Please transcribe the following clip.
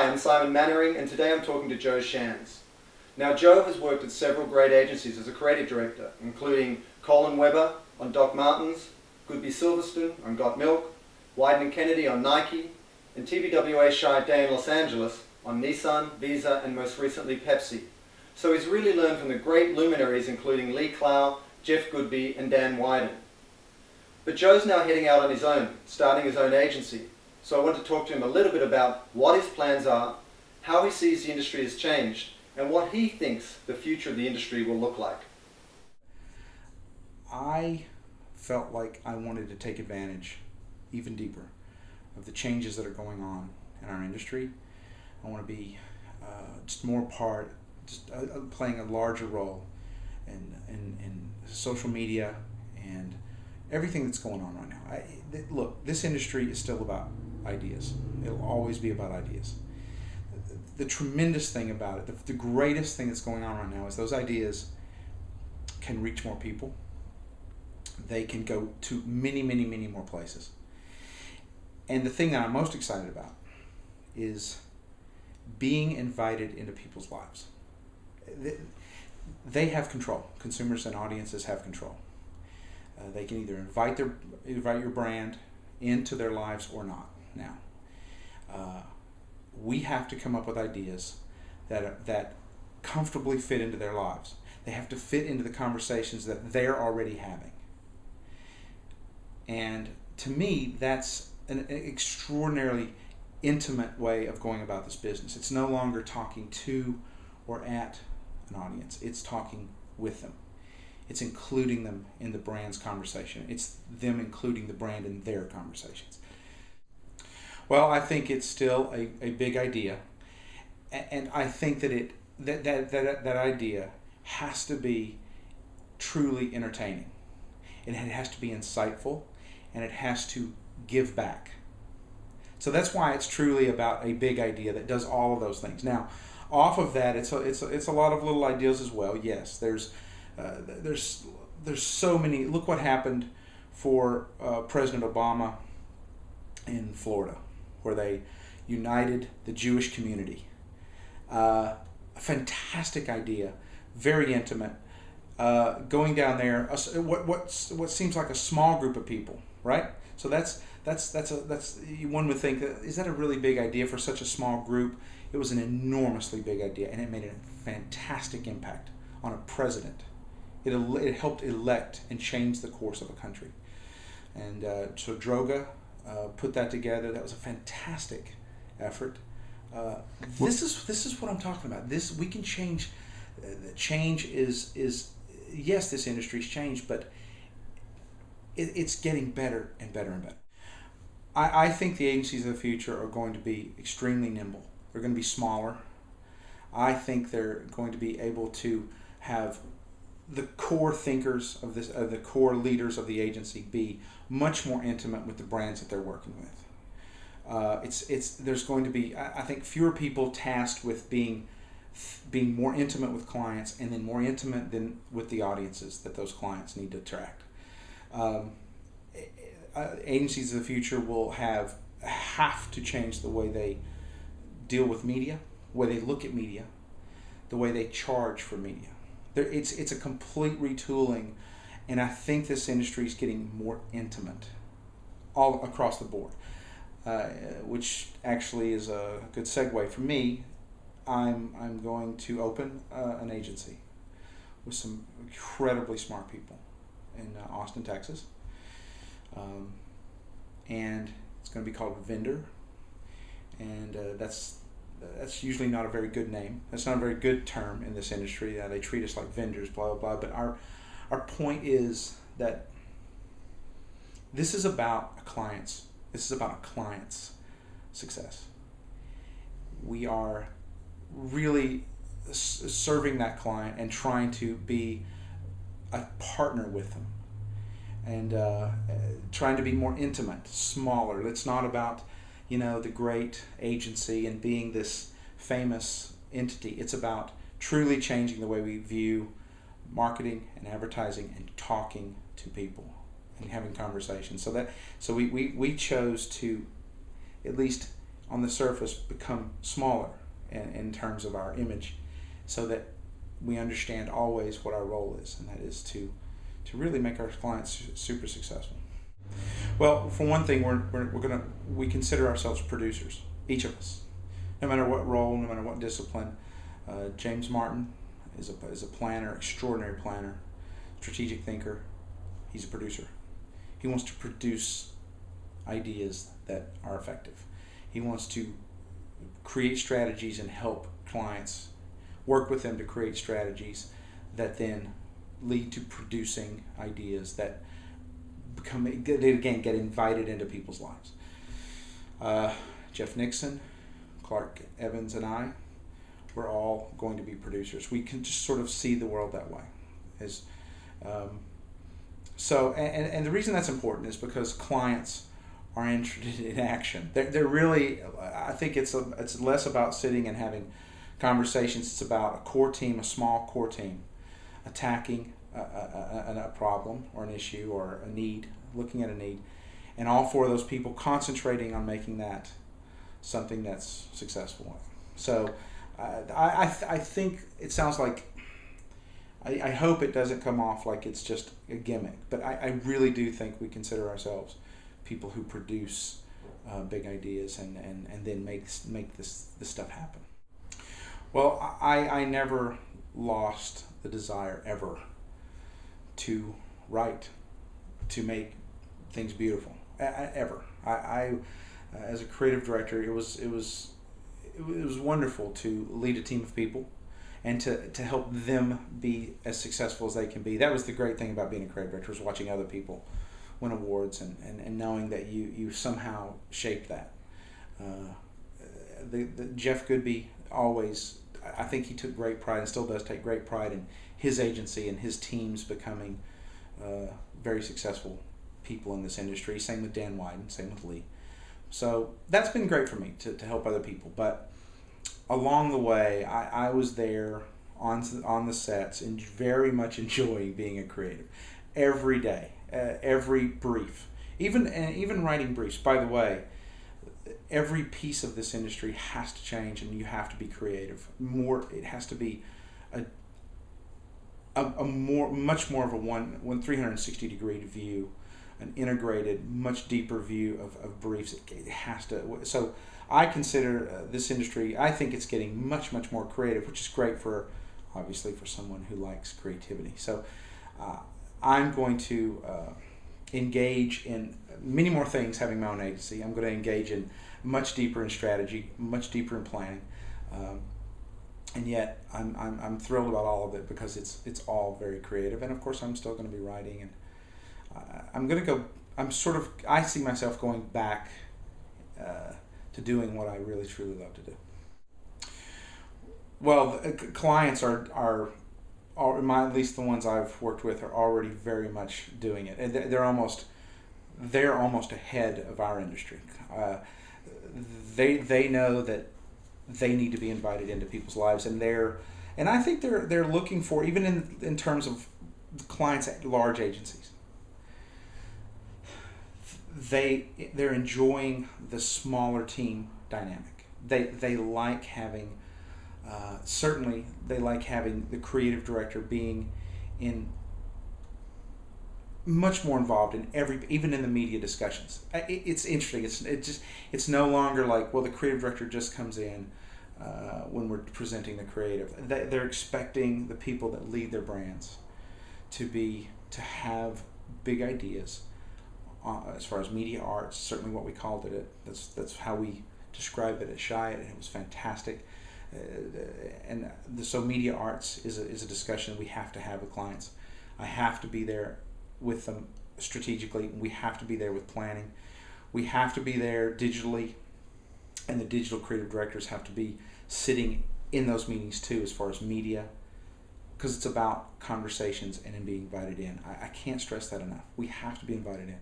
I'm Simon Mannering, and today I'm talking to Joe Shands. Now, Joe has worked at several great agencies as a creative director, including Colin Webber on Doc Martens, Goodby Silverstein on Got Milk, Wieden Kennedy on Nike, and TBWA Chiat in Los Angeles on Nissan, Visa, and most recently Pepsi. So he's really learned from the great luminaries including Lee Clow, Jeff Goodby, and Dan Wieden. But Joe's now heading out on his own, starting his own agency. So I want to talk to him a little bit about what his plans are, how he sees the industry has changed, and what he thinks the future of the industry will look like. I felt like I wanted to take advantage even deeper of the changes that are going on in our industry. I want to be just more part, playing a larger role in social media and everything that's going on right now. Look, this industry is still about ideas. It'll always be about ideas. The tremendous thing about it, the greatest thing that's going on right now is those ideas can reach more people. They can go to many, many, many more places. And the thing that I'm most excited about is being invited into people's lives. They have control. Consumers and audiences have control. They can either invite your brand into their lives or not. Now, we have to come up with ideas that comfortably fit into their lives. They have to fit into the conversations that they're already having. And to me, that's an extraordinarily intimate way of going about this business. It's no longer talking to or at an audience. It's talking with them. It's including them in the brand's conversation. It's them including the brand in their conversations. Well, I think it's still a big idea, and I think that that idea has to be truly entertaining, and it has to be insightful, and it has to give back. So that's why it's truly about a big idea that does all of those things. Now, off of that, it's a lot of little ideas as well. Yes, there's so many. Look what happened for President Obama in Florida, where they united the Jewish community. A fantastic idea, very intimate. Going down there, what seems like a small group of people, right? So that's one would think, is that a really big idea for such a small group? It was an enormously big idea, and it made a fantastic impact on a president. It helped elect and change the course of a country. And so Droga put that together. That was a fantastic effort. This is what I'm talking about. We can change. Change is yes, this industry's changed, but it's getting better and better and better. I think the agencies of the future are going to be extremely nimble. They're going to be smaller. I think they're going to be able to have the core thinkers of the core leaders of the agency be much more intimate with the brands that they're working with. There's going to be, I think, fewer people tasked with being more intimate with clients, and then more intimate than with the audiences that those clients need to attract. Agencies of the future will have to change the way they deal with media, the way they look at media, the way they charge for media. It's a complete retooling, and I think this industry is getting more intimate all across the board, which actually is a good segue for me. I'm going to open an agency with some incredibly smart people in Austin, Texas, and it's going to be called Vendor, and that's usually not a very good name. That's not a very good term in this industry. They treat us like vendors, blah, blah, blah. But our point is that this is about a client's success. We are really serving that client and trying to be a partner with them, and trying to be more intimate, smaller. It's not about the great agency and being this famous entity. It's about truly changing the way we view marketing and advertising and talking to people and having conversations. So we chose to at least on the surface become smaller in terms of our image, so that we understand always what our role is, and that is to really make our clients super successful. Well, for one thing, we consider ourselves producers, each of us, no matter what role, no matter what discipline. James Martin is a planner, extraordinary planner, strategic thinker. He's a producer. He wants to produce ideas that are effective. He wants to create strategies and help clients, work with them to create strategies that then lead to producing ideas that get invited into people's lives. Jeff Nixon, Clark Evans, and I, we're all going to be producers. We can just sort of see the world that way. And the reason that's important is because clients are interested in action. They're really, I think it's less about sitting and having conversations. It's about a core team, a small core team, attacking a problem or an issue or a need, looking at a need, and all four of those people concentrating on making that something that's successful. So I think it sounds like, I hope it doesn't come off like it's just a gimmick, but I really do think we consider ourselves people who produce big ideas and then make this stuff happen. Well, I never lost the desire ever to write, to make things beautiful, ever. I as a creative director, it was wonderful to lead a team of people and to help them be as successful as they can be. That was the great thing about being a creative director, was watching other people win awards and knowing that you somehow shaped that. The Jeff Goodby always, I think he took great pride and still does take great pride in his agency and his teams becoming very successful people in this industry. Same with Dan Wieden, same with Lee. So that's been great for me to help other people. But along the way, I was there on the sets and very much enjoying being a creative. Every day, every brief, even writing briefs. By the way, every piece of this industry has to change, and you have to be creative. It has to be much more of a 360 degree view, an integrated, much deeper view of briefs. It has to. So I consider this industry, I think it's getting much more creative, which is great obviously for someone who likes creativity. So I'm going to engage in many more things having my own agency. I'm going to engage in much deeper in strategy, much deeper in planning, and yet I'm thrilled about all of it because it's all very creative. And of course, I'm still going to be writing, and I see myself going back to doing what I really truly love to do. Well, clients are at least the ones I've worked with, are already very much doing it, and they're almost ahead of our industry. They know that they need to be invited into people's lives, and I think they're looking for, even in terms of clients at large agencies, they're enjoying the smaller team dynamic. They like having certainly they like having the creative director being much more involved in even in the media discussions. It's interesting. It's no longer like, well, the creative director just comes in when we're presenting the creative. They're expecting the people that lead their brands to have big ideas as far as media arts. Certainly what we called it. That's how we described it at Chiat, and it was fantastic. So media arts is a discussion we have to have with clients. I have to be there with them strategically. We have to be there with planning. We have to be there digitally, and the digital creative directors have to be sitting in those meetings too, as far as media, because it's about conversations and in being invited in. I can't stress that enough. We have to be invited in.